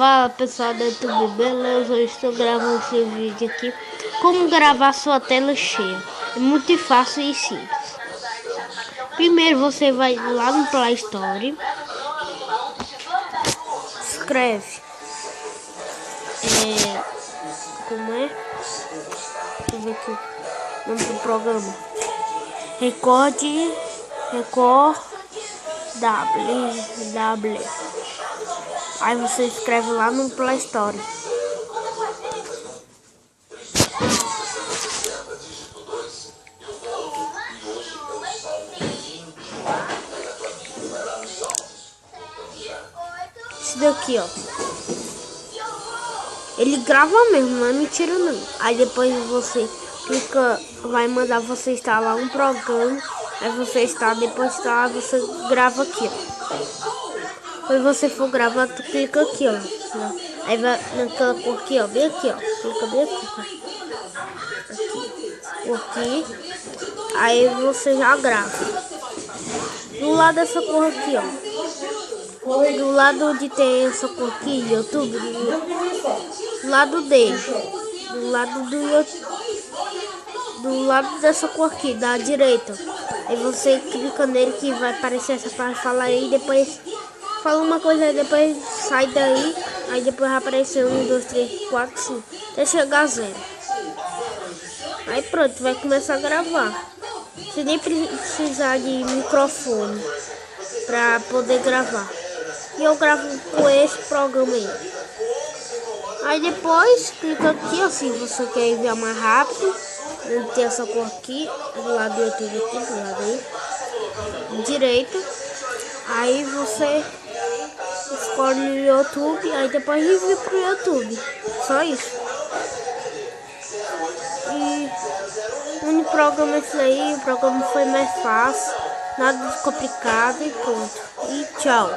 Fala pessoal do YouTube, beleza? Eu estou gravando esse vídeo aqui. Como gravar sua tela cheia. É muito fácil e simples. Primeiro você vai lá no Play Store. Escreve. Como é? Deixa eu ver aqui o nome do programa. Record W. Aí você escreve lá no Play Store. Esse daqui, ó. Ele grava mesmo, não é mentira não. Aí depois você clica, vai mandar você instalar um programa. Aí você instala, depois instala, você grava aqui, ó. Quando você for gravar, tu clica aqui, ó. Aí vai naquela cor aqui, ó. Bem aqui, ó. Clica bem aqui, ó. Aqui. Aí você já grava. Do lado dessa cor aqui, ó. Do lado onde tem essa cor aqui, YouTube. Do lado dele. Do lado do YouTube. Do lado dessa cor aqui, da direita. Aí você clica nele que vai aparecer essa parte, fala aí, depois fala uma coisa, aí depois sai daí, aí depois vai aparecer 1, 2, 3, 4, 5, até chegar a 0. Aí pronto, vai começar a gravar. Você nem precisar de microfone para poder gravar. E eu gravo com esse programa aí. Aí depois clica aqui, ó, se você quer enviar mais rápido. Tem essa cor aqui, do lado do YouTube aqui, do lado aí, direito. Aí você escolhe o YouTube, aí depois envia pro YouTube. Só isso. E o único programa é esse aí, o programa foi mais fácil, nada de complicado e pronto. E tchau.